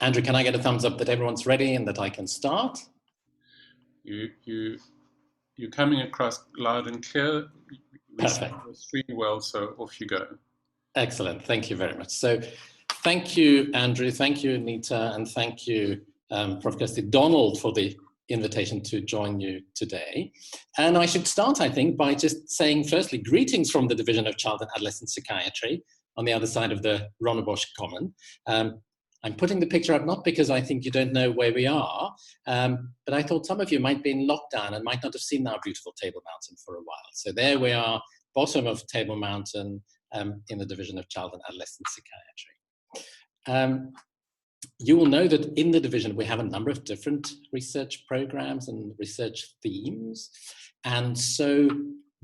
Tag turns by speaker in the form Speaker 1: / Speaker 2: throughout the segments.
Speaker 1: Andrew, can I get a thumbs up that everyone's ready and that I can start?
Speaker 2: You're coming across loud and clear.
Speaker 1: Perfect.
Speaker 2: We're streaming well, so off you go.
Speaker 1: Excellent. Thank you very much. So thank you, Andrew. Thank you, Anita. And thank you, Prof Kirsty Donald, for the invitation to join you today. And I should start, I think, by just saying, firstly, greetings from the Division of Child and Adolescent Psychiatry on the other side of the Ronnebosch Common. I'm putting the picture up not because I think you don't know where we are, but I thought some of you might be in lockdown and might not have seen our beautiful Table Mountain for a while. So there we are, bottom of Table Mountain, in the Division of Child and Adolescent Psychiatry. You will know that in the division we have a number of different research programs and research themes. And so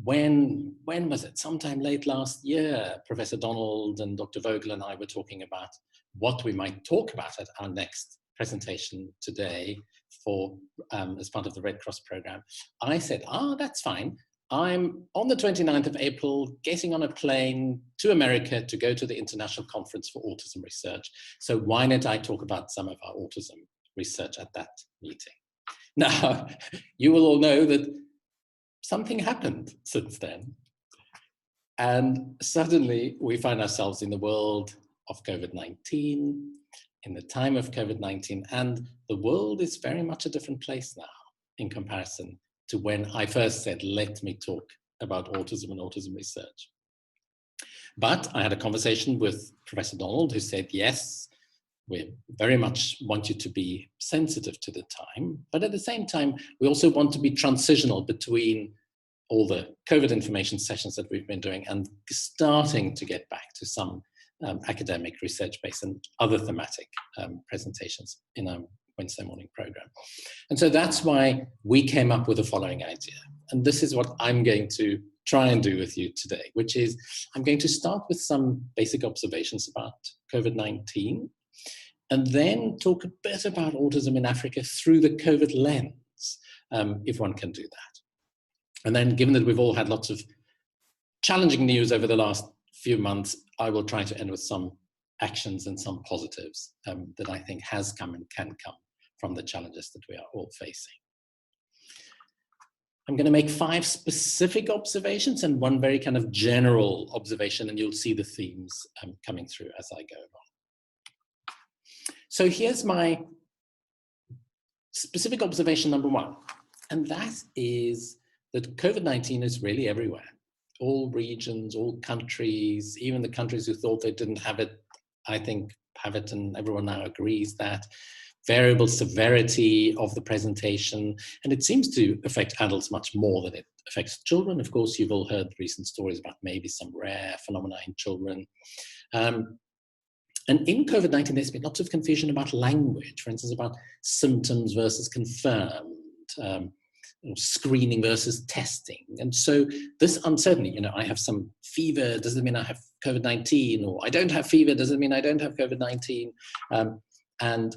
Speaker 1: when was it? Sometime late last year, Professor Donald and Dr. Vogel and I were talking about what we might talk about at our next presentation today for as part of the Red Cross program. I said, that's fine. I'm on the 29th of April getting on a plane to America to go to the International Conference for Autism Research. So why don't I talk about some of our autism research at that meeting? Now, you will all know that something happened since then. And suddenly we find ourselves in the world of COVID-19, in the time of COVID-19, and the world is very much a different place now in comparison to when I first said, let me talk about autism and autism research. But I had a conversation with Professor Donald, who said, yes, we very much want you to be sensitive to the time, but at the same time, we also want to be transitional between all the COVID information sessions that we've been doing and starting to get back to some academic research-based and other thematic presentations in our Wednesday morning program. And so that's why we came up with the following idea. And this is what I'm going to try and do with you today, which is I'm going to start with some basic observations about COVID-19 and then talk a bit about autism in Africa through the COVID lens, if one can do that. And then given that we've all had lots of challenging news over the last few months, I will try to end with some actions and some positives that I think has come and can come from the challenges that we are all facing. I'm going to make 5 specific observations and 1 very kind of general observation, and you'll see the themes coming through as I go along. So here's my specific observation number 1, and that is that COVID-19 is really everywhere. All regions, all countries, even the countries who thought they didn't have it, I think have it, and everyone now agrees that. Variable severity of the presentation, and it seems to affect adults much more than it affects children. Of course, you've all heard recent stories about maybe some rare phenomena in children. And in COVID-19, there's been lots of confusion about language, for instance, about symptoms versus confirmed, screening versus testing. And so this uncertainty, I have some fever, does it mean I have COVID-19? Or I don't have fever, does it mean I don't have COVID-19? And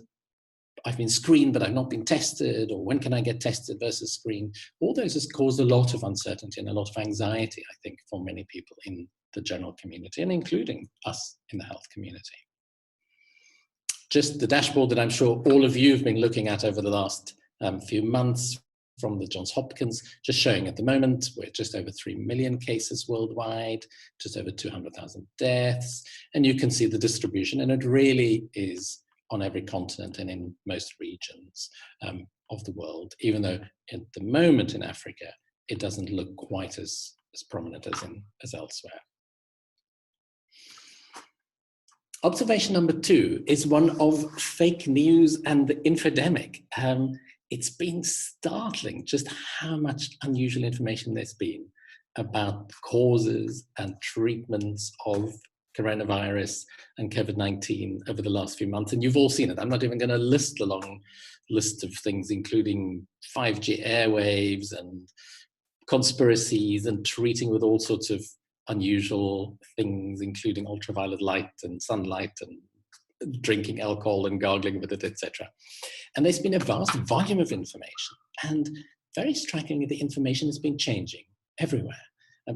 Speaker 1: I've been screened, but I've not been tested, or when can I get tested versus screened? All those has caused a lot of uncertainty and a lot of anxiety, I think, for many people in the general community, and including us in the health community. Just the dashboard that I'm sure all of you have been looking at over the last few months from the Johns Hopkins, just showing at the moment, we're just over 3 million cases worldwide, just over 200,000 deaths, and you can see the distribution, and it really is on every continent and in most regions of the world, even though at the moment in Africa, it doesn't look quite as prominent as elsewhere. Observation number 2 is one of fake news and the infodemic. It's been startling just how much unusual information there's been about causes and treatments of coronavirus and COVID-19 over the last few months, and you've all seen it. I'm not even going to list a long list of things, including 5G airwaves and conspiracies and treating with all sorts of unusual things, including ultraviolet light and sunlight and drinking alcohol and gargling with it, etc. And there's been a vast volume of information, and very strikingly, the information has been changing everywhere.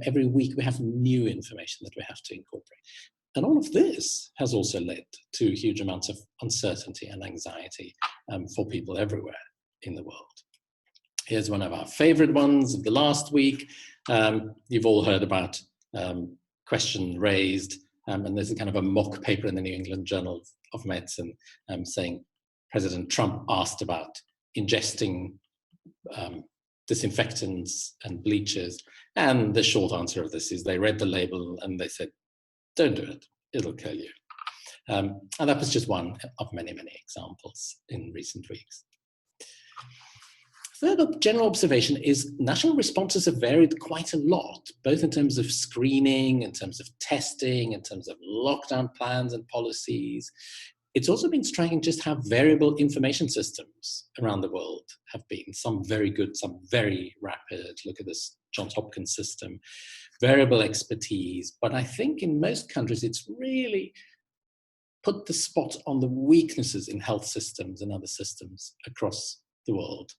Speaker 1: Every week we have new information that we have to incorporate. And all of this has also led to huge amounts of uncertainty and anxiety for people everywhere in the world. Here's one of our favorite ones of the last week. You've all heard about question raised, and there's a kind of a mock paper in the New England Journal of Medicine saying President Trump asked about ingesting disinfectants and bleachers, and the short answer of this is they read the label and they said, don't do it, it'll kill you. And that was just one of many, many examples in recent weeks. Third general observation is national responses have varied quite a lot, both in terms of screening, in terms of testing, in terms of lockdown plans and policies. It's also been striking just how variable information systems around the world have been. Some very good, some very rapid. Look at this Johns Hopkins system, variable expertise. But I think in most countries, it's really put the spot on the weaknesses in health systems and other systems across the world.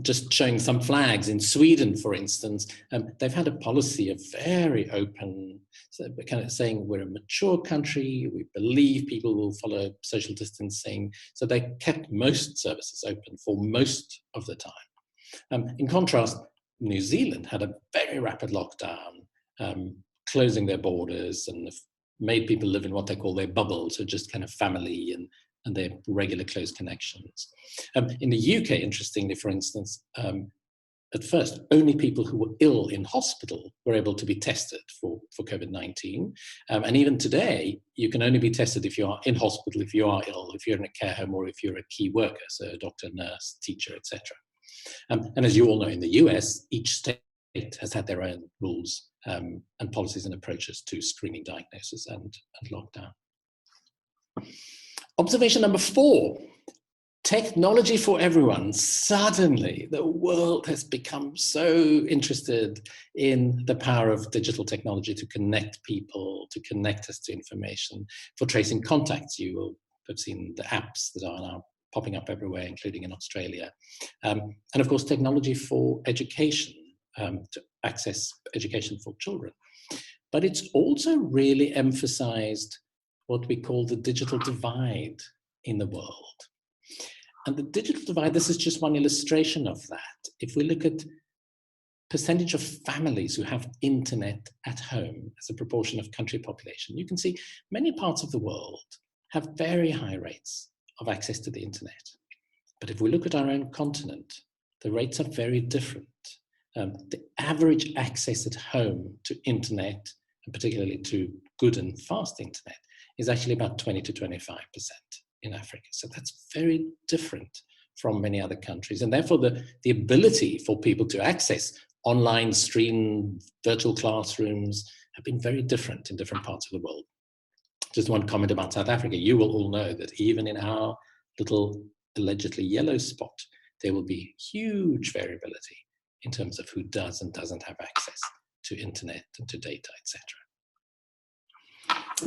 Speaker 1: Just showing some flags in Sweden, for instance, they've had a policy of very open, so kind of saying we're a mature country, we believe people will follow social distancing, so they kept most services open for most of the time. In contrast, New Zealand had a very rapid lockdown, closing their borders and made people live in what they call their bubble, so just kind of family and their regular close connections. In the UK, interestingly, for instance, at first, only people who were ill in hospital were able to be tested for COVID-19. And even today, you can only be tested if you are in hospital, if you are ill, if you're in a care home, or if you're a key worker, so a doctor, nurse, teacher, etc. And as you all know, in the US, each state has had their own rules and policies and approaches to screening, diagnosis, and lockdown. Observation number 4, technology for everyone. Suddenly, the world has become so interested in the power of digital technology to connect people, to connect us to information, for tracing contacts. You will have seen the apps that are now popping up everywhere, including in Australia. And of course, technology for education, to access education for children. But it's also really emphasized what we call the digital divide in the world. And the digital divide, this is just one illustration of that. If we look at percentage of families who have internet at home as a proportion of country population, you can see many parts of the world have very high rates of access to the internet. But if we look at our own continent, the rates are very different. The average access at home to internet, and particularly to good and fast internet, is actually about 20 to 25% in Africa. So that's very different from many other countries. And therefore, the ability for people to access online stream virtual classrooms have been very different in different parts of the world. Just one comment about South Africa. You will all know that even in our little allegedly yellow spot, there will be huge variability in terms of who does and doesn't have access to internet and to data, etc.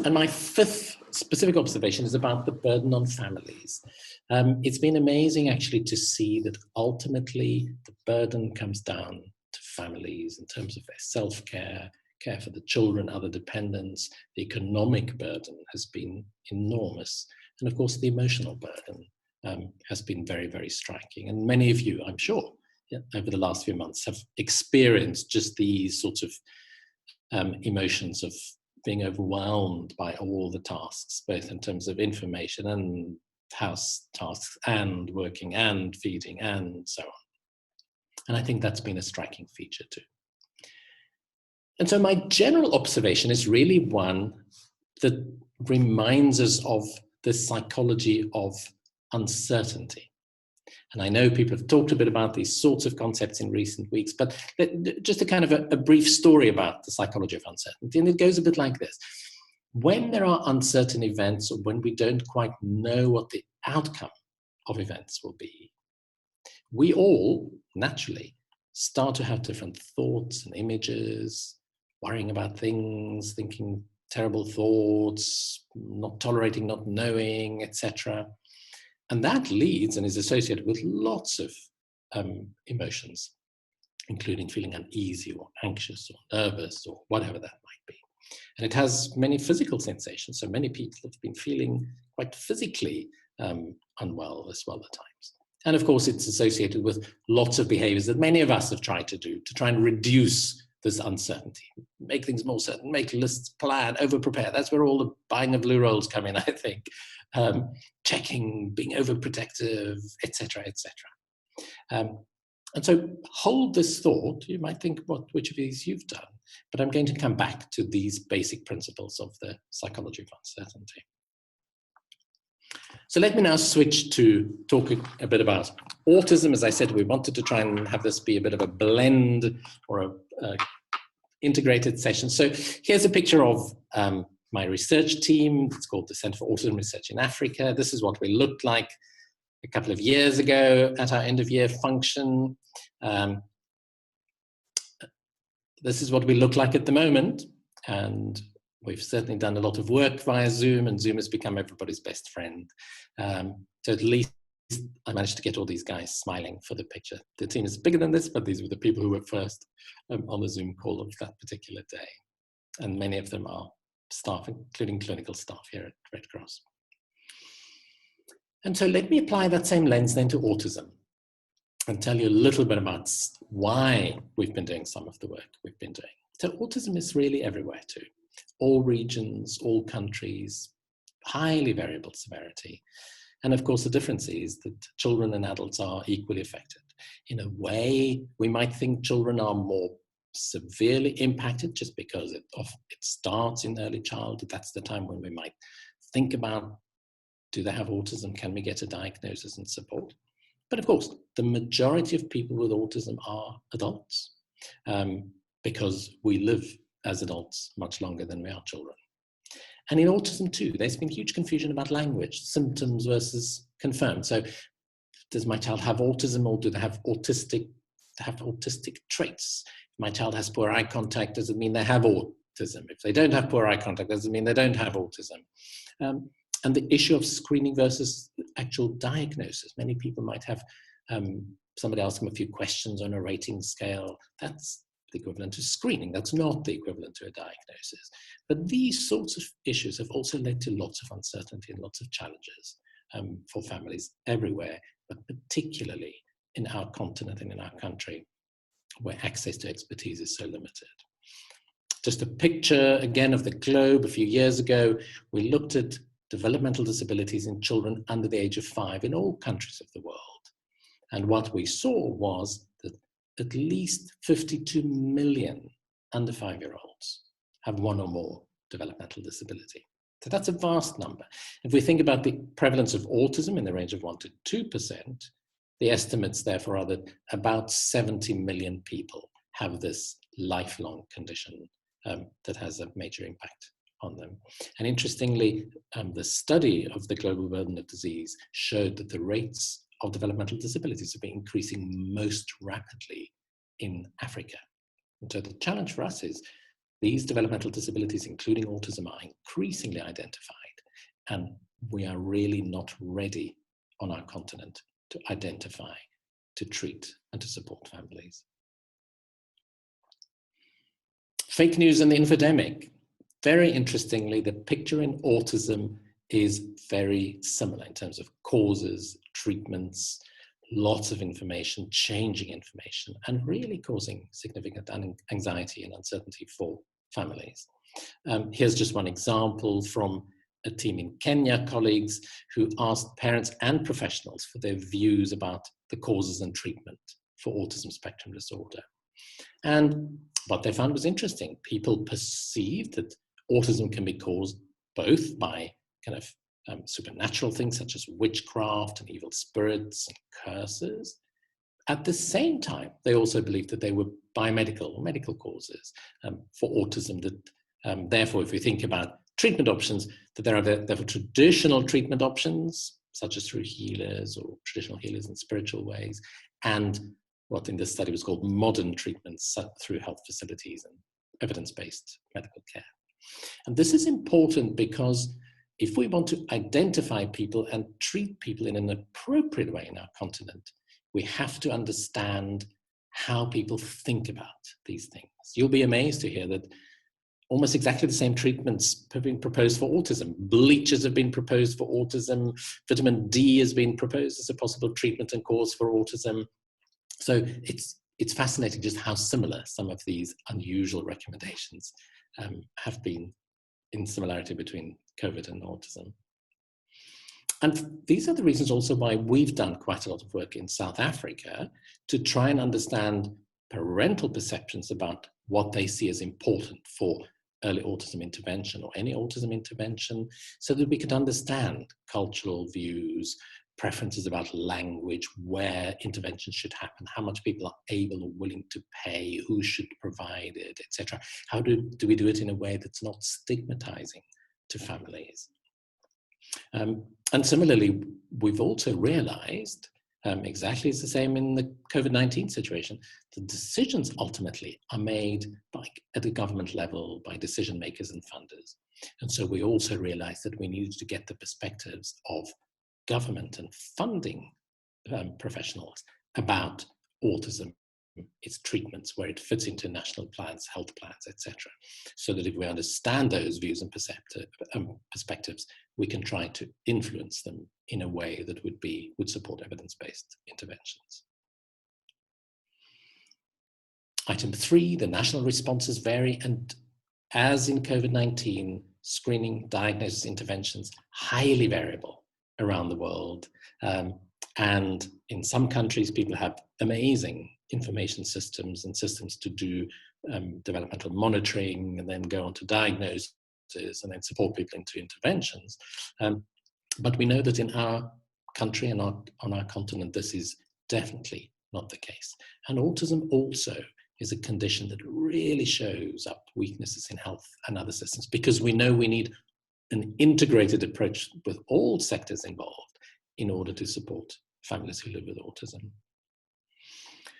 Speaker 1: And my 5th specific observation is about the burden on families. It's been amazing actually to see that ultimately the burden comes down to families in terms of their self-care, care for the children, other dependents. The economic burden has been enormous. And of course, the emotional burden has been very, very striking. And many of you, I'm sure, over the last few months have experienced just these sorts of emotions of being overwhelmed by all the tasks, both in terms of information and house tasks and working and feeding and so on. And I think that's been a striking feature too. And so my general observation is really one that reminds us of the psychology of uncertainty. And I know people have talked a bit about these sorts of concepts in recent weeks, but just a kind of a brief story about the psychology of uncertainty. And it goes a bit like this. When there are uncertain events, or when we don't quite know what the outcome of events will be, we all naturally start to have different thoughts and images, worrying about things, thinking terrible thoughts, not tolerating not knowing, etc. And that leads and is associated with lots of emotions, including feeling uneasy or anxious or nervous or whatever that might And it has many physical sensations. So many people have been feeling quite physically unwell as well at times. And of course, it's associated with lots of behaviors that many of us have tried to do to try and reduce this uncertainty, make things more certain, make lists, plan, over-prepare. That's where all the buying of blue rolls come in, I think. Checking, being overprotective, etc., etc. And so hold this thought. You might think which of these you've done, but I'm going to come back to these basic principles of the psychology of uncertainty. So let me now switch to talking a bit about autism. As I said, we wanted to try and have this be a bit of a blend or a integrated session. So here's a picture of my research team. It's called the Center for Autism Research in Africa. This is what we looked like a couple of years ago at our end of year function. This is what we look like at the moment. And we've certainly done a lot of work via Zoom, and Zoom has become everybody's best friend. So at least I managed to get all these guys smiling for the picture. The team is bigger than this, but these were the people who were first on the Zoom call of that particular day. And many of them are staff, including clinical staff here at Red Cross. And so let me apply that same lens then to autism and tell you a little bit about why we've been doing some of the work we've been doing. So autism is really everywhere too. All regions, all countries, highly variable severity. And of course, the difference is that children and adults are equally affected. In a way, we might think children are more severely impacted just because it starts in early childhood. That's the time when we might think about, do they have autism? Can we get a diagnosis and support? But of course, the majority of people with autism are adults because we live as adults much longer than we are children. And in autism too, there's been huge confusion about language, symptoms versus confirmed. So does my child have autism, or do they have autistic traits? If my child has poor eye contact, does it mean they have autism? If they don't have poor eye contact, does it mean they don't have autism? And the issue of screening versus actual diagnosis. Many people might have somebody ask them a few questions on a rating scale. That's the equivalent to screening. That's not the equivalent to a diagnosis. But these sorts of issues have also led to lots of uncertainty and lots of challenges for families everywhere, but particularly in our continent and in our country, where access to expertise is so limited. Just a picture again of the globe. A few years ago, we looked at developmental disabilities in children under the age of 5 in all countries of the world. And what we saw was that at least 52 million under 5-year-olds have one or more developmental disability. So that's a vast number. If we think about the prevalence of autism in the range of 1 to 2%, the estimates therefore are that about 70 million people have this lifelong condition that has a major impact on them. And interestingly, the study of the global burden of disease showed that the rates of developmental disabilities have been increasing most rapidly in Africa. And so the challenge for us is these developmental disabilities, including autism, are increasingly identified, and we are really not ready on our continent to identify, to treat, and to support families. Fake news and the INFOdemic. Very interestingly, the picture in autism is very similar in terms of causes, treatments, lots of information, changing information, and really causing significant anxiety and uncertainty for families. Here's just one example from a team in Kenya, colleagues who asked parents and professionals for their views about the causes and treatment for autism spectrum disorder. And what they found was interesting. People perceived that autism can be caused both by kind of supernatural things such as witchcraft and evil spirits and curses. At the same time, they also believed that they were biomedical or medical causes for autism, that therefore, if we think about treatment options, that there are therefore traditional treatment options, such as through healers or traditional healers in spiritual ways, and what in this study was called modern treatments through health facilities and evidence-based medical care. And this is important because if we want to identify people and treat people in an appropriate way in our continent, we have to understand how people think about these things. You'll be amazed to hear that almost exactly the same treatments have been proposed for autism. Bleachers have been proposed for autism. Vitamin D has been proposed as a possible treatment and cause for autism. So it's fascinating just how similar some of these unusual recommendations have been in similarity between COVID and autism. And these are the reasons also why we've done quite a lot of work in South Africa to try and understand parental perceptions about what they see as important for early autism intervention or any autism intervention, so that we could understand cultural views, preferences about language, where intervention should happen, how much people are able or willing to pay, who should provide it, etc. How do we do it in a way that's not stigmatizing to families? And similarly, we've also realized, exactly it's the same in the COVID-19 situation, the decisions ultimately are made at the government level by decision makers and funders. And so we also realized that we needed to get the perspectives of government and funding professionals about autism, its treatments, where it fits into national plans, health plans, etc. So that if we understand those views and perspectives, we can try to influence them in a way that would support evidence-based interventions. Item 3, the national responses vary, and as in COVID-19, screening, diagnosis, interventions, highly variable around the world. And in some countries, people have amazing information systems and systems to do developmental monitoring and then go on to diagnosis and then support people into interventions. But we know that in our country and on our continent, this is definitely not the case. And autism also is a condition that really shows up weaknesses in health and other systems, because we know we need an integrated approach with all sectors involved in order to support families who live with autism.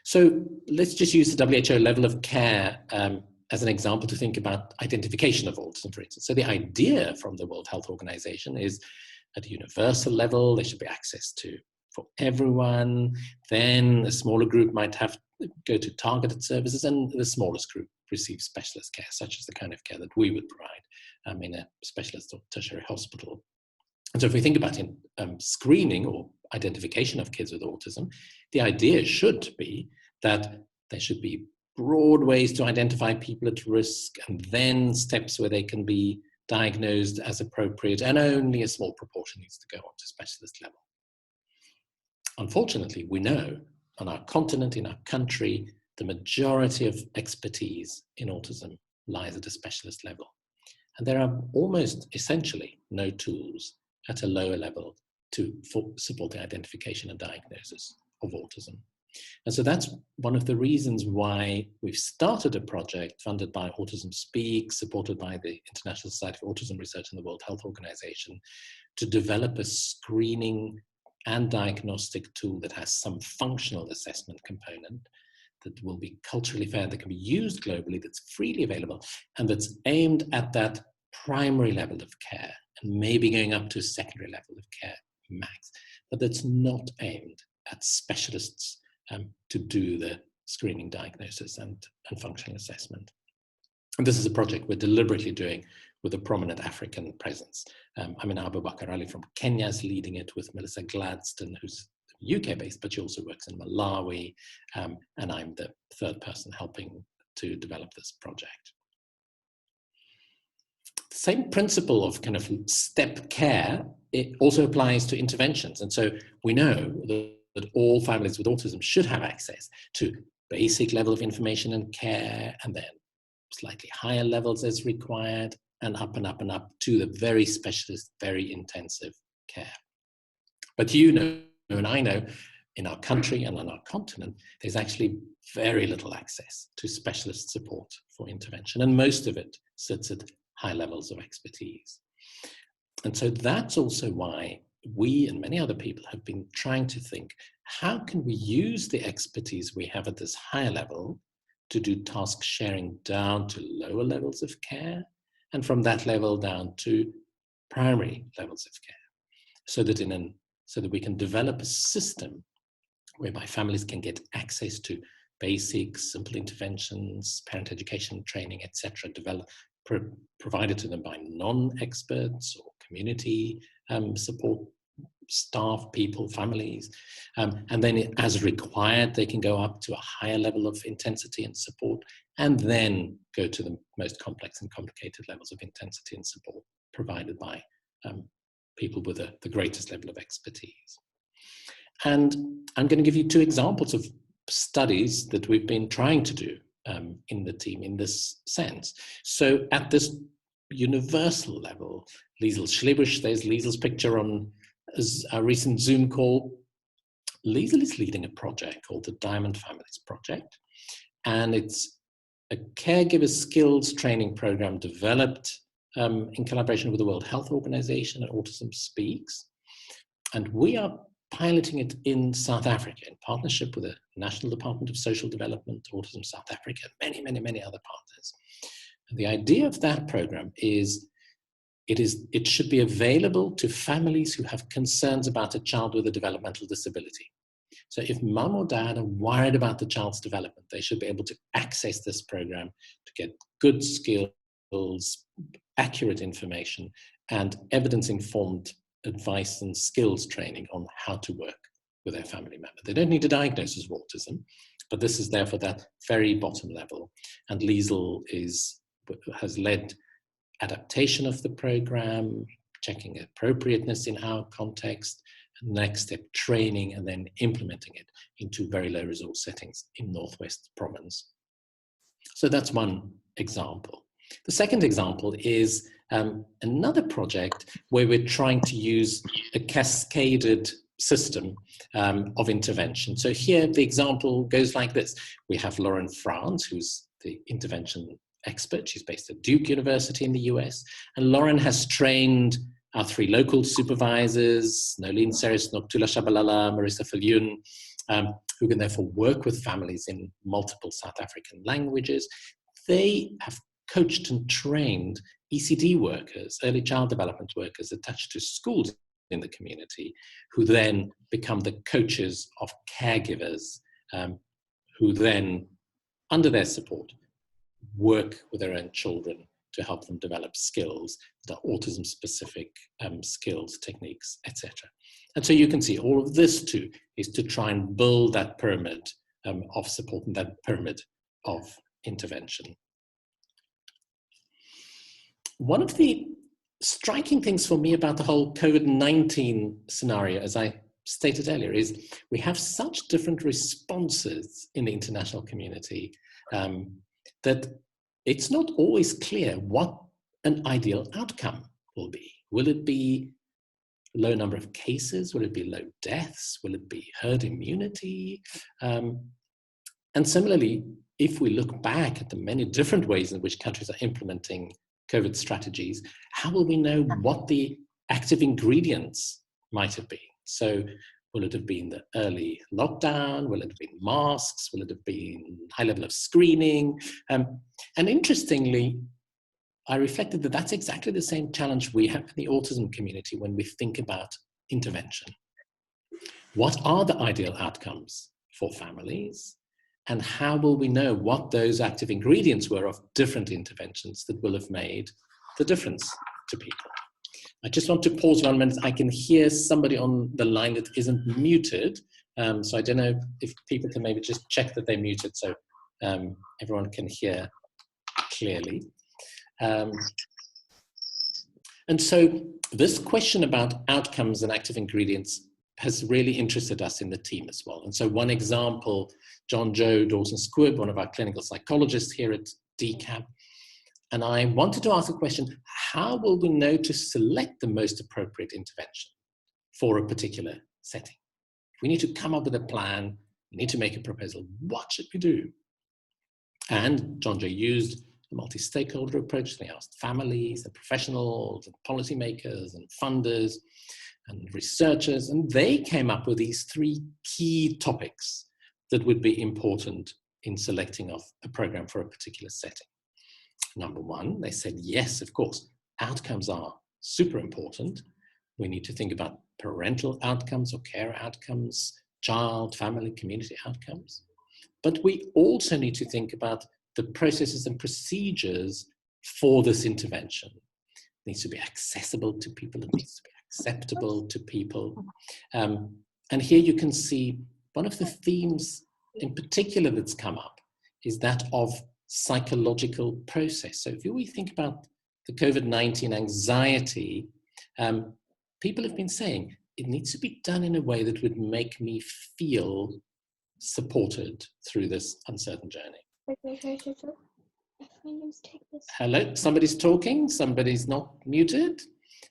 Speaker 1: So let's just use the WHO level of care as an example to think about identification of autism, for instance. So the idea from the World Health Organization is at a universal level, there should be access to for everyone. Then a smaller group might have to go to targeted services, and the smallest group receives specialist care, such as the kind of care that we would provide in a specialist or tertiary hospital. And so if we think about screening or identification of kids with autism, the idea should be that there should be broad ways to identify people at risk, and then steps where they can be diagnosed as appropriate, and only a small proportion needs to go on to specialist level. Unfortunately, we know on our continent, in our country, the majority of expertise in autism lies at a specialist level. And there are almost essentially no tools at a lower level to support the identification and diagnosis of autism. And so that's one of the reasons why we've started a project funded by Autism Speaks, supported by the International Society for Autism Research and the World Health Organization, to develop a screening and diagnostic tool that has some functional assessment component that will be culturally fair, that can be used globally, that's freely available, and that's aimed at that primary level of care, and maybe going up to a secondary level of care max, but that's not aimed at specialists to do the screening, diagnosis, and functional assessment. And this is a project we're deliberately doing with a prominent African presence. Amina Abubakar Ali from Kenya is leading it, with Melissa Gladstone, who's UK-based, but she also works in Malawi, and I'm the third person helping to develop this project. The same principle of kind of step care, it also applies to interventions. And so we know that all families with autism should have access to basic level of information and care, and then slightly higher levels as required, and up and up and up to the very specialist, very intensive care. But you know, and I know, in our country and on our continent, there's actually very little access to specialist support for intervention, and most of it sits at high levels of expertise. And so that's also why we and many other people have been trying to think, how can we use the expertise we have at this higher level to do task sharing down to lower levels of care, and from that level down to primary levels of care, so that we can develop a system whereby families can get access to basic, simple interventions, parent education training, etc., provided to them by non-experts or community support staff, people, families. And then as required, they can go up to a higher level of intensity and support, and then go to the most complex and complicated levels of intensity and support provided by people with the greatest level of expertise. And I'm going to give you 2 examples of studies that we've been trying to do in the team in this sense. So at this universal level, Liesl Schlebusch, there's Liesel's picture on a recent Zoom call. Liesl is leading a project called the Diamond Families Project, and it's a caregiver skills training program developed in collaboration with the World Health Organization and Autism Speaks. And we are piloting it in South Africa in partnership with the National Department of Social Development, Autism South Africa, and many other partners. And the idea of that program is it should be available to families who have concerns about a child with a developmental disability. So if mum or dad are worried about the child's development, they should be able to access this program to get good skills, accurate information, and evidence-informed advice and skills training on how to work with their family member. They don't need a diagnosis of autism, but this is there for that very bottom level. And Liesl has led adaptation of the program, checking appropriateness in our context, and next step training, and then implementing it into very low resource settings in Northwest Province. So that's one example. The second example is another project where we're trying to use a cascaded system of intervention. So here the example goes like this. We have Lauren Franz, who's the intervention expert. She's based at Duke University in the US. And Lauren has trained our 3 local supervisors, Nolene Seris, Noktula Shabalala, Marissa Falyun, who can therefore work with families in multiple South African languages. They have coached and trained ECD workers, early child development workers attached to schools in the community, who then become the coaches of caregivers, who then, under their support, work with their own children to help them develop skills that are autism-specific skills, techniques, etc. And so you can see all of this too is to try and build that pyramid of support and that pyramid of intervention. One of the striking things for me about the whole COVID-19 scenario, as I stated earlier, is we have such different responses in the international community that it's not always clear what an ideal outcome will be. Will it be low number of cases? Will it be low deaths? Will it be herd immunity? And similarly, if we look back at the many different ways in which countries are implementing COVID strategies, how will we know what the active ingredients might have been? So will it have been the early lockdown? Will it have been masks? Will it have been high level of screening? And interestingly, I reflected that that's exactly the same challenge we have in the autism community when we think about intervention. What are the ideal outcomes for families? And how will we know what those active ingredients were of different interventions that will have made the difference to people? I just want to pause 1 minute. I can hear somebody on the line that isn't muted. So I don't know if people can maybe just check that they're muted so everyone can hear clearly. And so this question about outcomes and active ingredients has really interested us in the team as well. And so one example, John Joe Dawson-Squibb, one of our clinical psychologists here at DCAP, and I wanted to ask a question, how will we know to select the most appropriate intervention for a particular setting? We need to come up with a plan, we need to make a proposal. What should we do? And John Joe used a multi-stakeholder approach. They asked families and professionals and policymakers and funders and researchers, and they came up with these 3 key topics that would be important in selecting of a program for a particular setting. Number 1, they said, yes, of course, outcomes are super important. We need to think about parental outcomes or care outcomes, child, family, community outcomes. But we also need to think about the processes and procedures for this intervention. It needs to be accessible to people. It needs to be acceptable to people. And here you can see one of the themes in particular that's come up is that of psychological process. So if we think about the COVID-19 anxiety, people have been saying it needs to be done in a way that would make me feel supported through this uncertain journey. Hello, somebody's talking, somebody's not muted.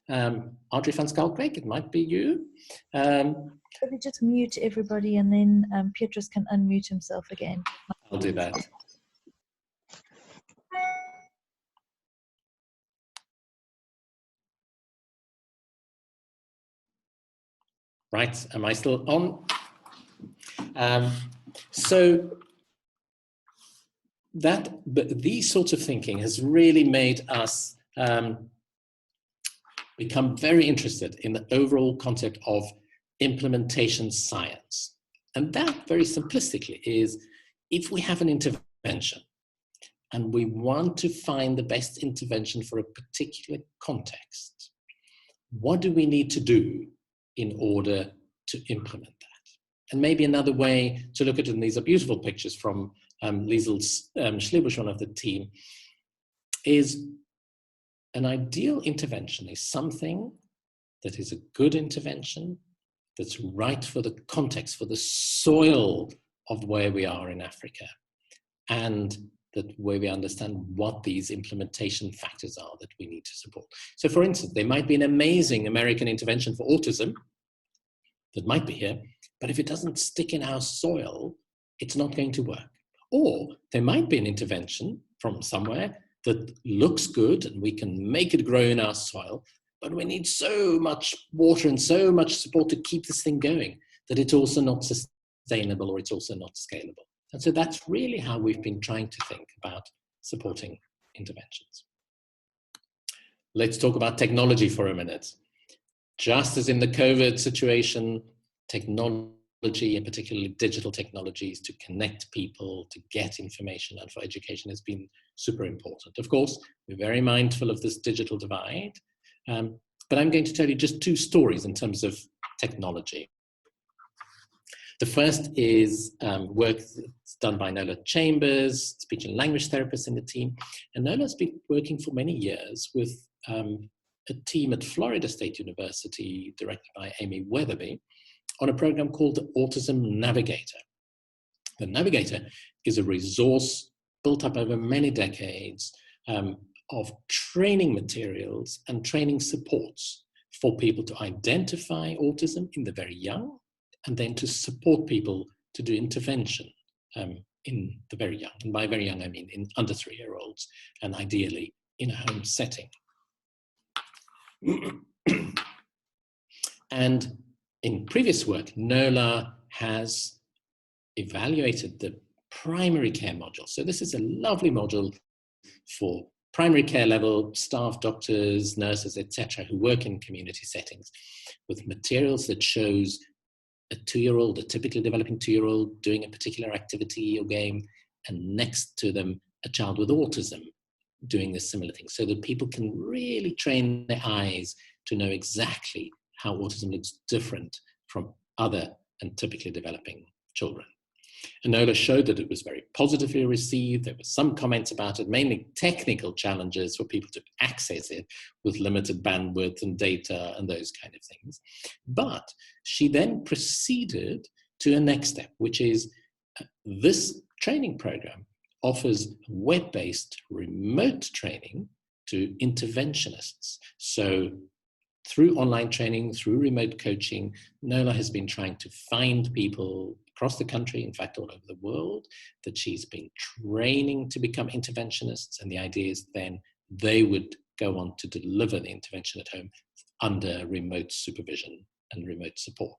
Speaker 1: Audrey van Schalkwyk, it might be you.
Speaker 3: Maybe just mute everybody and then Petrus can unmute himself again.
Speaker 1: I'll do that. Right, am I still on? So these sorts of thinking has really made us become very interested in the overall concept of implementation science. And that, very simplistically, is if we have an intervention and we want to find the best intervention for a particular context, what do we need to do in order to implement that? And maybe another way to look at it, and these are beautiful pictures from Liesl Schlebusch, one of the team, is an ideal intervention is something that is a good intervention, that's right for the context, for the soil of where we are in Africa, and that where we understand what these implementation factors are that we need to support. So for instance, there might be an amazing American intervention for autism that might be here, but if it doesn't stick in our soil, it's not going to work. Or there might be an intervention from somewhere that looks good and we can make it grow in our soil, but we need so much water and so much support to keep this thing going that it's also not sustainable or it's also not scalable. And so that's really how we've been trying to think about supporting interventions. Let's talk about technology for a minute. Just as in the COVID situation, technology, and particularly digital technologies to connect people, to get information and for education has been super important. Of course, we're very mindful of this digital divide, but I'm going to tell you just two stories in terms of technology. The first is work that's done by Nola Chambers, speech and language therapist in the team. And Nola's been working for many years with a team at Florida State University, directed by Amy Weatherby, on a program called the Autism Navigator. The Navigator is a resource built up over many decades of training materials and training supports for people to identify autism in the very young, and then to support people to do intervention in the very young. And by very young, I mean in under 3-year-olds, and ideally in a home setting. And in previous work, Nola has evaluated the primary care module. So this is a lovely module for primary care level staff, doctors, nurses, etc., who work in community settings, with materials that shows a 2-year-old, a typically developing 2-year-old doing a particular activity or game, and next to them, a child with autism doing a similar thing, so that people can really train their eyes to know exactly how autism looks different from other and typically developing children. And Nola showed that it was very positively received. There were some comments about it, mainly technical challenges for people to access it with limited bandwidth and data and those kind of things. But she then proceeded to a next step, which is this training program offers web-based remote training to interventionists. So through online training, through remote coaching, Nola has been trying to find people across the country, in fact, all over the world, that she's been training to become interventionists. And the idea is then they would go on to deliver the intervention at home under remote supervision and remote support.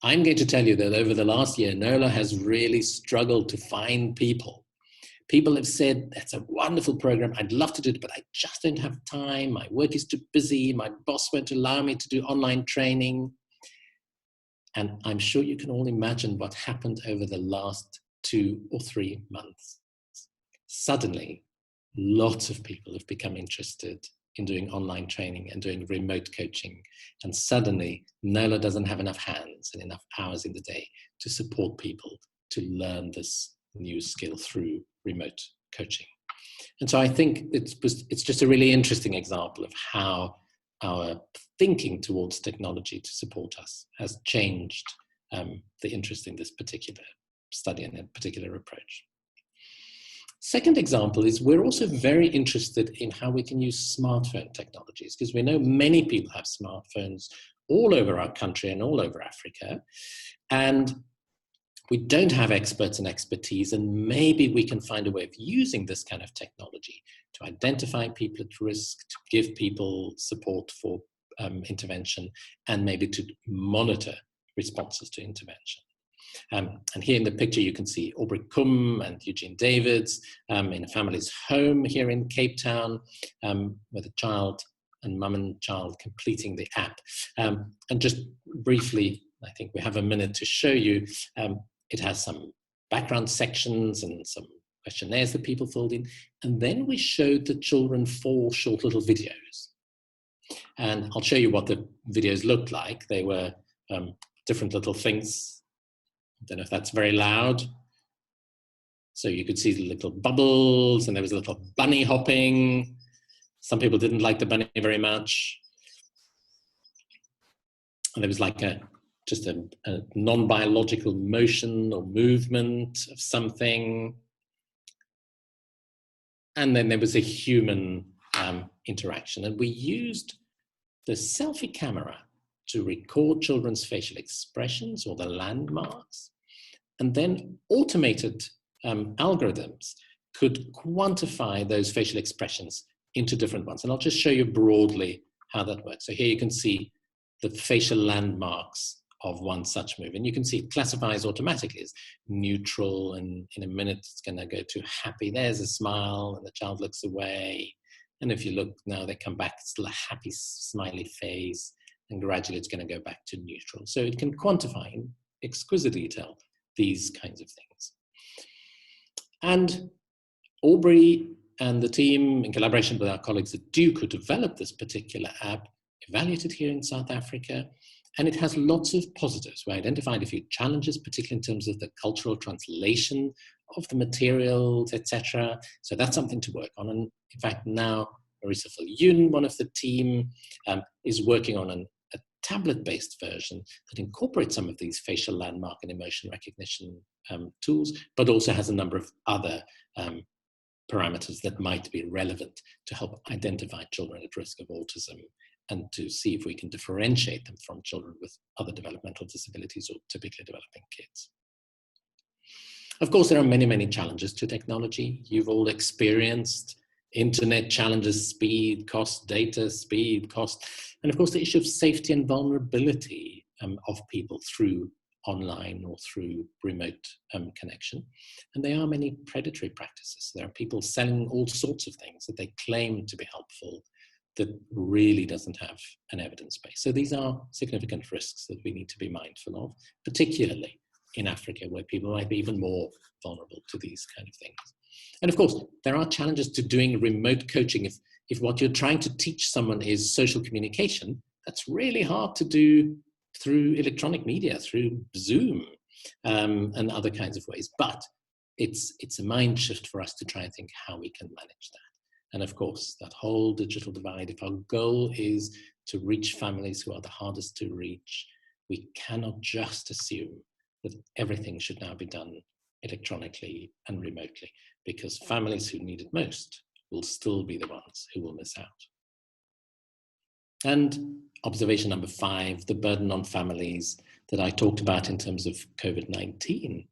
Speaker 1: I'm going to tell you that over the last year, Nola has really struggled to find people. People have said, that's a wonderful program, I'd love to do it, but I just don't have time. My work is too busy. My boss won't allow me to do online training. And I'm sure you can all imagine what happened over the last 2 or 3 months. Suddenly, lots of people have become interested in doing online training and doing remote coaching. And suddenly, NOLA doesn't have enough hands and enough hours in the day to support people to learn this new skill through remote coaching. And so I think it's just a really interesting example of how our thinking towards technology to support us has changed the interest in this particular study and a particular approach. Second example is we're also very interested in how we can use smartphone technologies, because we know many people have smartphones all over our country and all over Africa. And we don't have experts and expertise, and maybe we can find a way of using this kind of technology to identify people at risk, to give people support for intervention, and maybe to monitor responses to intervention. And here in the picture, you can see Aubrey Kum and Eugene Davids in a family's home here in Cape Town with a child and mum and child completing the app. And just briefly, I think we have a minute to show you. It has some background sections and some questionnaires that people filled in. And then we showed the children 4 short little videos. And I'll show you what the videos looked like. They were different little things. I don't know if that's very loud. So you could see the little bubbles, and there was a little bunny hopping. Some people didn't like the bunny very much. And there was like just a non-biological motion or movement of something. And then there was a human interaction. And we used the selfie camera to record children's facial expressions or the landmarks. And then automated algorithms could quantify those facial expressions into different ones. And I'll just show you broadly how that works. So here you can see the facial landmarks of one such move. And you can see it classifies automatically as neutral, and in a minute it's going to go to happy. There's a smile, and the child looks away. And if you look now, they come back, still a happy smiley face, and gradually it's going to go back to neutral. So it can quantify in exquisite detail these kinds of things. And Aubrey and the team, in collaboration with our colleagues at Duke, who developed this particular app, evaluated here in South Africa. And it has lots of positives. We identified a few challenges, particularly in terms of the cultural translation of the materials, etc. So that's something to work on. And in fact, now Marisa Viljoen, one of the team, is working on a tablet-based version that incorporates some of these facial landmark and emotion recognition tools, but also has a number of other parameters that might be relevant to help identify children at risk of autism and to see if we can differentiate them from children with other developmental disabilities or typically developing kids. Of course, there are many, many challenges to technology. You've all experienced internet challenges: speed, cost, data, speed, cost, and of course the issue of safety and vulnerability of people through online or through remote connection. And there are many predatory practices. There are people selling all sorts of things that they claim to be helpful that really doesn't have an evidence base. So these are significant risks that we need to be mindful of, particularly in Africa, where people might be even more vulnerable to these kind of things. And of course, there are challenges to doing remote coaching. If what you're trying to teach someone is social communication, that's really hard to do through electronic media, through Zoom and other kinds of ways. But it's a mind shift for us to try and think how we can manage that. And of course, that whole digital divide, if our goal is to reach families who are the hardest to reach, we cannot just assume that everything should now be done electronically and remotely, because families who need it most will still be the ones who will miss out. And observation number 5, the burden on families that I talked about in terms of COVID-19.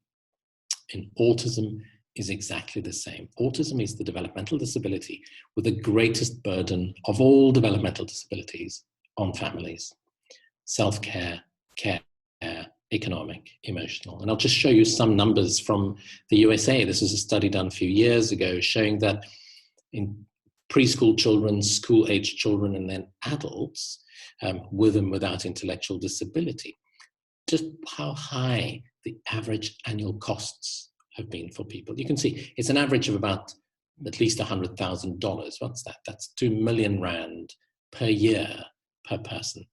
Speaker 1: In autism is exactly the same. Autism is the developmental disability with the greatest burden of all developmental disabilities on families. Self-care, care, economic, emotional. And I'll just show you some numbers from the USA. This is a study done a few years ago showing that in preschool children, school-age children, and then adults with and without intellectual disability, just how high the average annual costs have been for people. You can see it's an average of about at least $100,000. What's that? That's 2 million rand per year per person.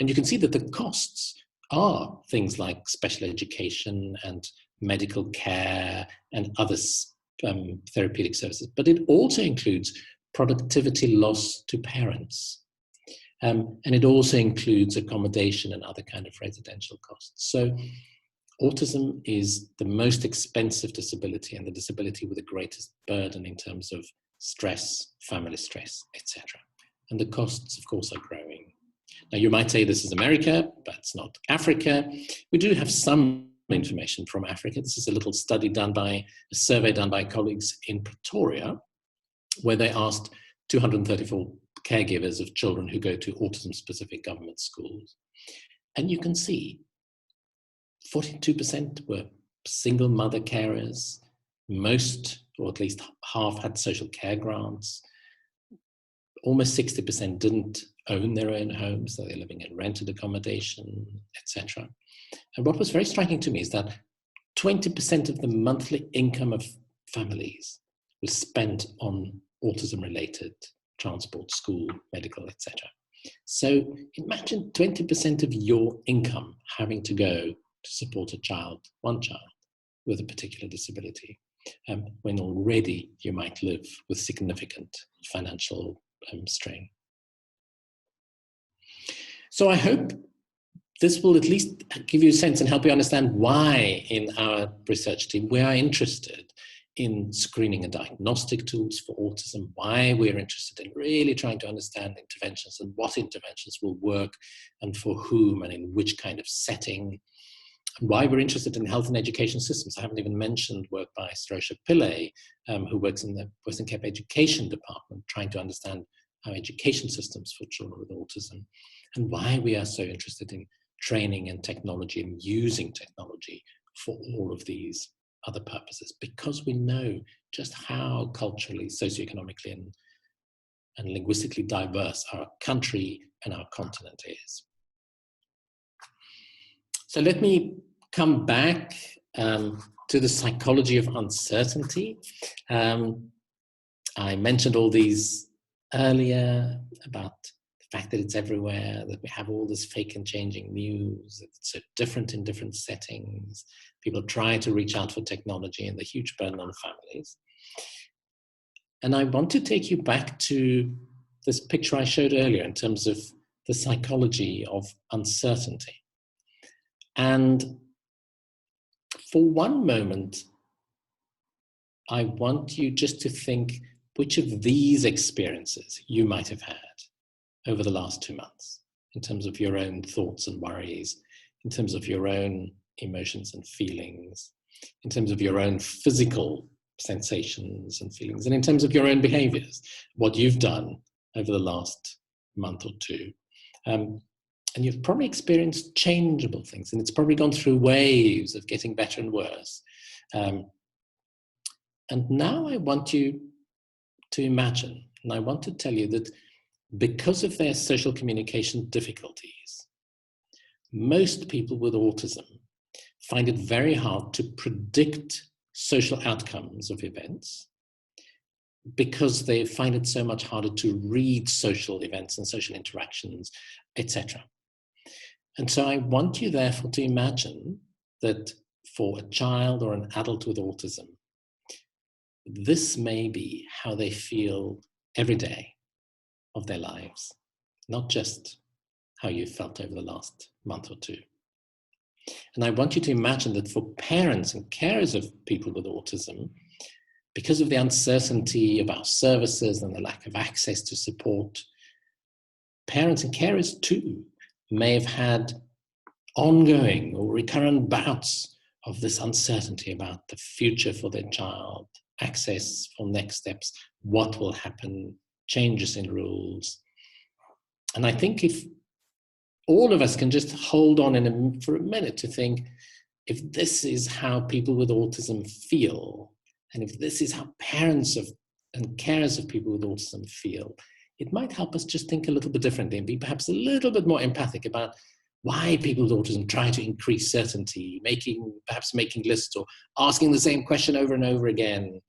Speaker 1: And you can see that the costs are things like special education and medical care and other therapeutic services, but it also includes productivity loss to parents. And it also includes accommodation and other kind of residential costs. So autism is the most expensive disability and the disability with the greatest burden in terms of stress, family stress, etc. And the costs, of course, are growing. Now, you might say this is America, but it's not Africa. We do have some information from Africa. This is a little study a survey done by colleagues in Pretoria, where they asked 234 caregivers of children who go to autism-specific government schools. And you can see 42% were single mother carers. Most, or at least half, had social care grants. Almost 60% didn't own their own homes, so they're living in rented accommodation, etc. And what was very striking to me is that 20% of the monthly income of families was spent on autism-related transport, school, medical, etc. So imagine 20% of your income having to go to support one child with a particular disability, when already you might live with significant financial strain. So I hope this will at least give you a sense and help you understand why in our research team we are interested in screening and diagnostic tools for autism, why we're interested in really trying to understand interventions and what interventions will work and for whom and in which kind of setting, and why we're interested in health and education systems. I haven't even mentioned work by Strosha Pillay, who works in the Western Cape Education Department, trying to understand our education systems for children with autism, and why we are so interested in training and technology and using technology for all of these other purposes, because we know just how culturally, socioeconomically, and linguistically diverse our country and our continent is. So let me come back to the psychology of uncertainty. I mentioned all these earlier about the fact that it's everywhere, that we have all this fake and changing news, that it's so different in different settings. People try to reach out for technology and the huge burden on families. And I want to take you back to this picture I showed earlier in terms of the psychology of uncertainty. And for one moment, I want you just to think which of these experiences you might have had over the last 2 months, in terms of your own thoughts and worries, in terms of your own emotions and feelings, in terms of your own physical sensations and feelings, and in terms of your own behaviors, what you've done over the last month or two. And you've probably experienced changeable things, and it's probably gone through waves of getting better and worse. And now I want you to imagine, and I want to tell you that because of their social communication difficulties, most people with autism find it very hard to predict social outcomes of events, because they find it so much harder to read social events and social interactions, etc. And so I want you therefore to imagine that for a child or an adult with autism, this may be how they feel every day of their lives, not just how you felt over the last month or two. And I want you to imagine that for parents and carers of people with autism, because of the uncertainty about services and the lack of access to support, parents and carers too may have had ongoing or recurrent bouts of this uncertainty about the future for their child, access for next steps, what will happen, changes in rules. And I think if all of us can just hold on for a minute to think, if this is how people with autism feel, and if this is how parents and carers of people with autism feel, it might help us just think a little bit differently and be perhaps a little bit more empathic about why people with autism try to increase certainty, perhaps making lists or asking the same question over and over again,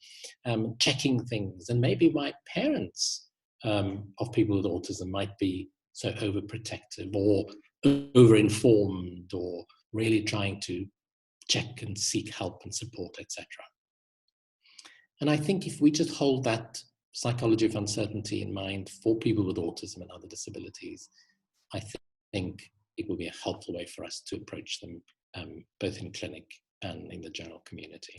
Speaker 1: checking things, and maybe why parents of people with autism might be so overprotective or over-informed or really trying to check and seek help and support, etc. And I think if we just hold that psychology of uncertainty in mind for people with autism and other disabilities, I think it will be a helpful way for us to approach them, both in clinic and in the general community.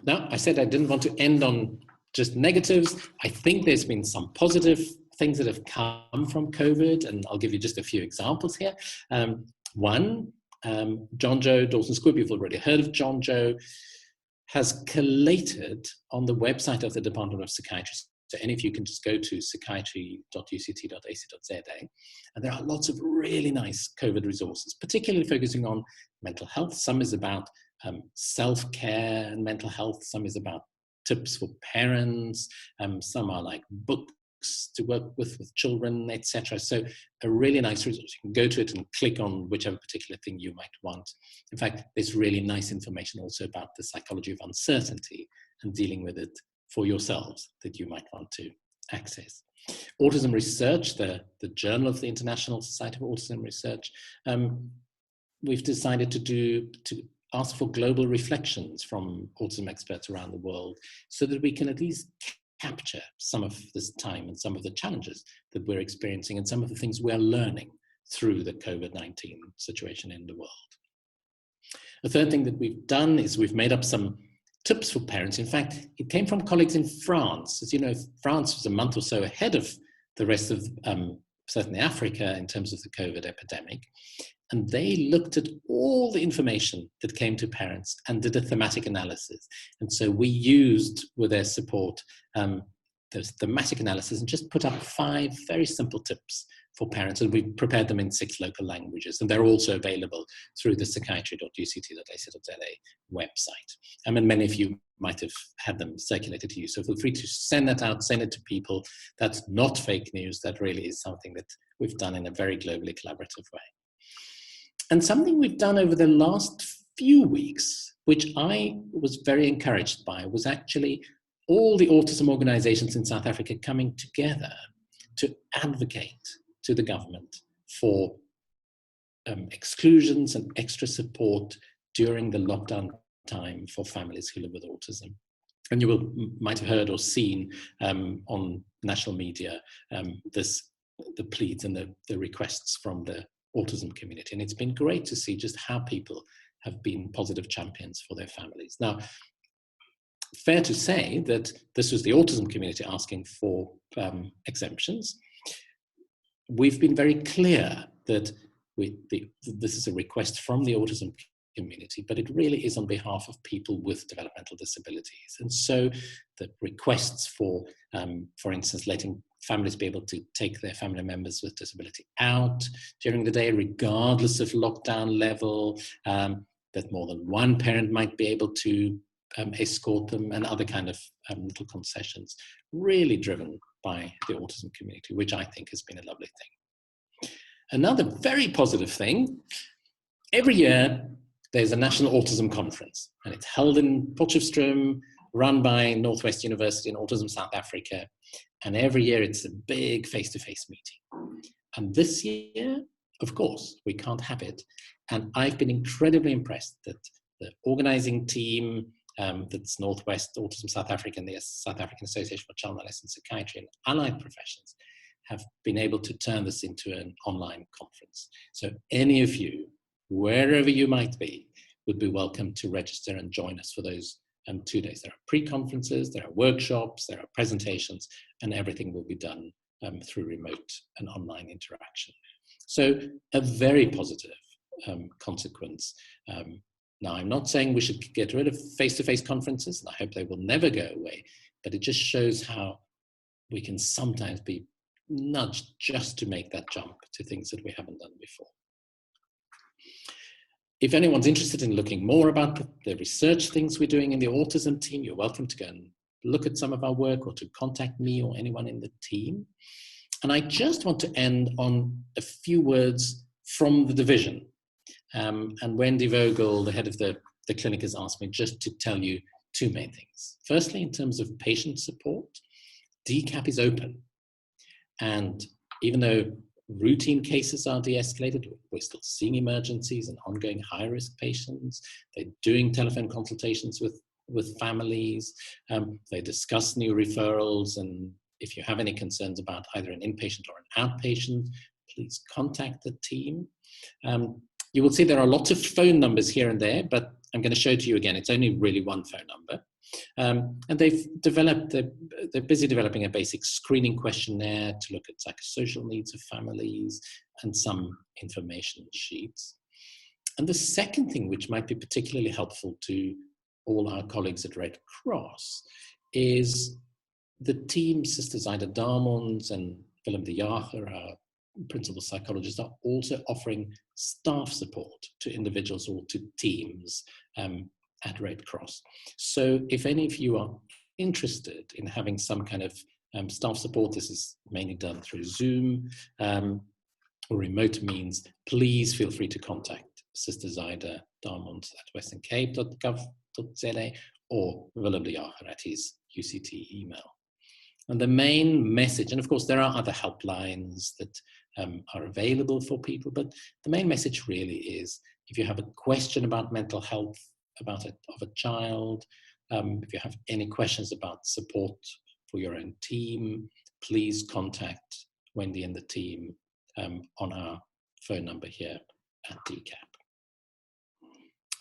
Speaker 1: Now, I said I didn't want to end on just negatives. I think there's been some positive things that have come from COVID, and I'll give you just a few examples here. One, John Joe Dawson Squibb, you've already heard of John Joe, has collated on the website of the Department of Psychiatry. So any of you can just go to psychiatry.uct.ac.za, and there are lots of really nice COVID resources, particularly focusing on mental health. Some is about self-care and mental health. Some is about tips for parents. Some are like books to work with children, etc. So a really nice resource. You can go to it and click on whichever particular thing you might want. In fact, there's really nice information also about the psychology of uncertainty and dealing with it for yourselves that you might want to access. Autism Research, the Journal of the International Society of Autism Research, we've decided to ask for global reflections from autism experts around the world so that we can at least capture some of this time and some of the challenges that we're experiencing and some of the things we're learning through the COVID-19 situation in the world. The third thing that we've done is we've made up some tips for parents. In fact, it came from colleagues in France. As you know, France was a month or so ahead of the rest of certainly Africa in terms of the COVID epidemic. And they looked at all the information that came to parents and did a thematic analysis. And so we used, with their support, those thematic analysis and just put up 5 very simple tips for parents. And we prepared them in 6 local languages. And they're also available through the psychiatry.uct.ac.za website. And many of you might have had them circulated to you. So feel free to send that out, send it to people. That's not fake news. That really is something that we've done in a very globally collaborative way. And something we've done over the last few weeks, which I was very encouraged by, was actually all the autism organizations in South Africa coming together to advocate to the government for exclusions and extra support during the lockdown time for families who live with autism. And you might have heard or seen on national media the pleads and the requests from the autism community. And it's been great to see just how people have been positive champions for their families. Now, fair to say that this was the autism community asking for exemptions. We've been very clear that this is a request from the autism community, but it really is on behalf of people with developmental disabilities. And so the requests for instance, letting families be able to take their family members with disability out during the day, regardless of lockdown level, that more than one parent might be able to escort them, and other kind of little concessions, really driven by the autism community, which I think has been a lovely thing. Another very positive thing, every year there's a National Autism Conference, and it's held in Potchefstroom, run by Northwest University in Autism South Africa. And every year it's a big face-to-face meeting. And this year, of course, we can't have it. And I've been incredibly impressed that the organizing team, that's Northwest Autism South Africa and the South African Association for Child and Adolescent Psychiatry and allied professions, have been able to turn this into an online conference. So any of you, wherever you might be, would be welcome to register and join us for those 2 days. There are pre-conferences, there are workshops, there are presentations, and everything will be done through remote and online interaction. So a very positive consequence. Now, I'm not saying we should get rid of face-to-face conferences, and I hope they will never go away, but it just shows how we can sometimes be nudged just to make that jump to things that we haven't done before. If anyone's interested in looking more about the research things we're doing in the autism team, you're welcome to go and look at some of our work or to contact me or anyone in the team. And I just want to end on a few words from the division. And Wendy Vogel, the head of the clinic, has asked me just to tell you two main things. Firstly, in terms of patient support, DCAP is open. And even though routine cases are de-escalated, we're still seeing emergencies and ongoing high-risk patients. They're doing telephone consultations with families. They discuss new referrals. And if you have any concerns about either an inpatient or an outpatient, please contact the team. You will see there are lots of phone numbers here and there, but I'm going to show to you again, it's only really one phone number. And they're busy developing a basic screening questionnaire to look at psychosocial needs of families and some information sheets. And the second thing, which might be particularly helpful to all our colleagues at Red Cross, is the team, Sisters Ida Darmons and Willem de Jager, our principal psychologists, are also offering staff support to individuals or to teams at Red Cross. So if any of you are interested in having some kind of staff support, this is mainly done through Zoom or remote means, please feel free to contact Sisters Ida Darmons at westerncape.gov.za or Willem de Jager at his UCT email. And the main message, and of course there are other helplines that are available for people, but the main message really is, if you have a question about mental health of a child, if you have any questions about support for your own team, please contact Wendy and the team on our phone number here at DCAP.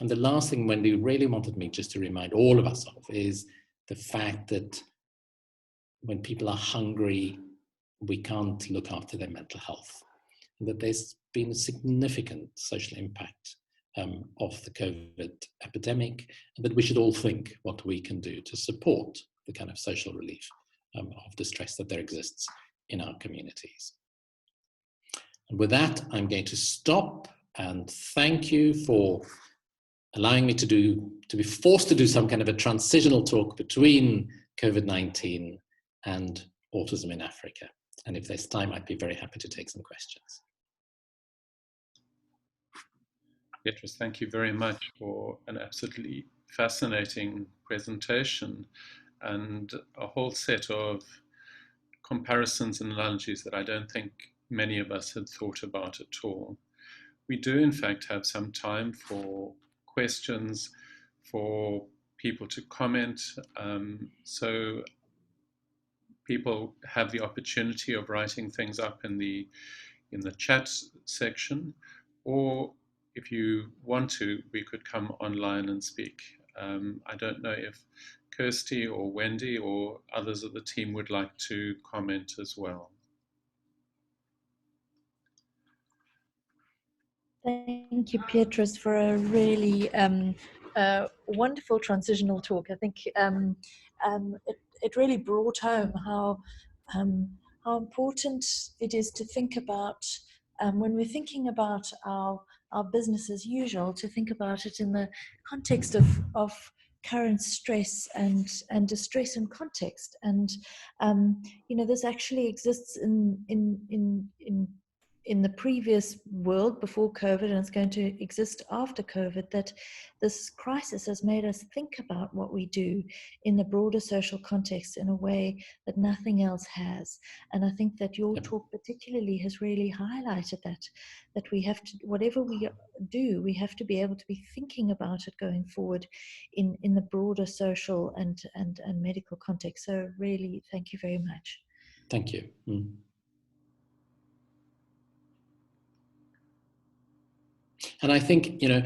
Speaker 1: And the last thing Wendy really wanted me just to remind all of us of is the fact that when people are hungry, we can't look after their mental health. And that there's been a significant social impact of the COVID epidemic, and that we should all think what we can do to support the kind of social relief of distress that there exists in our communities. And with that, I'm going to stop and thank you for allowing me to be forced to do some kind of a transitional talk between COVID-19 and autism in Africa. And if there's time, I'd be very happy to take some questions.
Speaker 2: Petrus, thank you very much for an absolutely fascinating presentation and a whole set of comparisons and analogies that I don't think many of us had thought about at all. We do, in fact, have some time for questions, for people to comment. So people have the opportunity of writing things up in the chat section, or if you want to, we could come online and speak. I don't know if Kirsty or Wendy or others of the team would like to comment as well.
Speaker 3: Thank you, Petrus, for a really wonderful transitional talk. I think it really brought home how important it is to think about, when we're thinking about our business as usual, to think about it in the context of current stress and distress and context. And you know, this actually exists in the previous world before COVID, and it's going to exist after COVID, that this crisis has made us think about what we do in the broader social context in a way that nothing else has. And I think that your talk particularly has really highlighted that we have to, whatever we do, we have to be able to be thinking about it going forward in the broader social and medical context. So really, thank you very much.
Speaker 1: Thank you. And I think, you know,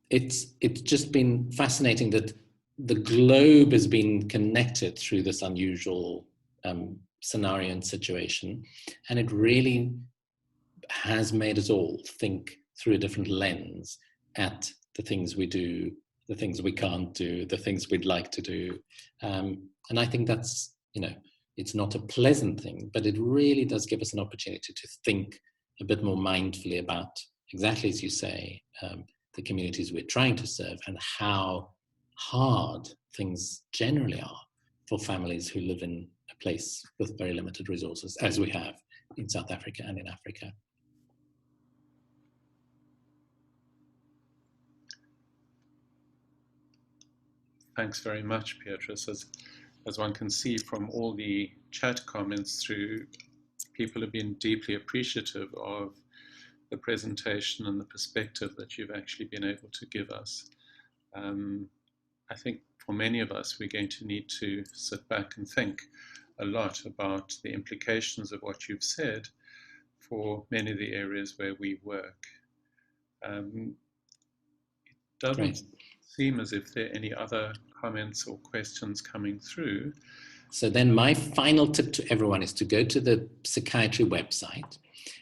Speaker 1: it's just been fascinating that the globe has been connected through this unusual scenario and situation. And it really has made us all think through a different lens at the things we do, the things we can't do, the things we'd like to do. And I think that's, you know, it's not a pleasant thing, but it really does give us an opportunity to think a bit more mindfully about, exactly as you say, the communities we're trying to serve and how hard things generally are for families who live in a place with very limited resources, as we have in South Africa and in Africa.
Speaker 2: Thanks very much, Petrus. As one can see from all the chat comments through, people have been deeply appreciative of the presentation and the perspective that you've actually been able to give us. I think for many of us, we're going to need to sit back and think a lot about the implications of what you've said for many of the areas where we work. It doesn't seem as if there are any other comments or questions coming through.
Speaker 1: So then my final tip to everyone is to go to the Psychiatry website,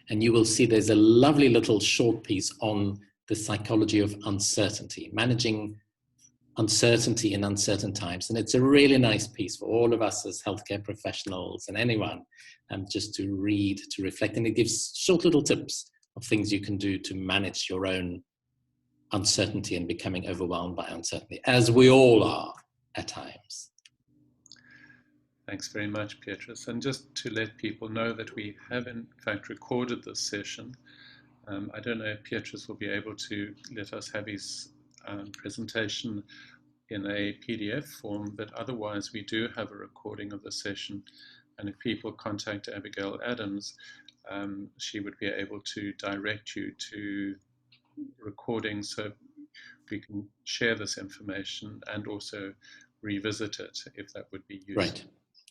Speaker 1: and you will see there's a lovely little short piece on the psychology of uncertainty, managing uncertainty in uncertain times. And it's a really nice piece for all of us as healthcare professionals and anyone, just to read, to reflect. And it gives short little tips of things you can do to manage your own uncertainty and becoming overwhelmed by uncertainty, as we all are at times.
Speaker 2: Thanks very much, Petrus. And just to let people know that we have in fact recorded this session. I don't know if Petrus will be able to let us have his presentation in a PDF form, but otherwise we do have a recording of the session. And if people contact Abigail Adams, she would be able to direct you to recording so we can share this information and also revisit it if that would be useful.
Speaker 1: Right,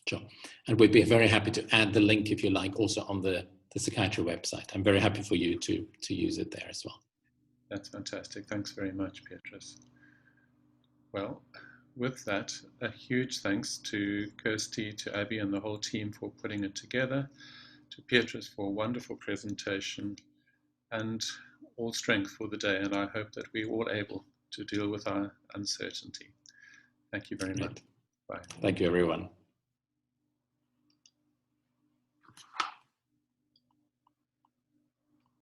Speaker 1: sure. And we'd be very happy to add the link, if you like, also on the Psychiatry website. I'm very happy for you to use it there as well.
Speaker 2: That's fantastic. Thanks very much, Petrus. Well, with that, a huge thanks to Kirsty, to Abby and the whole team for putting it together, to Petrus for a wonderful presentation, and all strength for the day. And I hope that we're all able to deal with our uncertainty. Thank you very much.
Speaker 1: Thank you, everyone.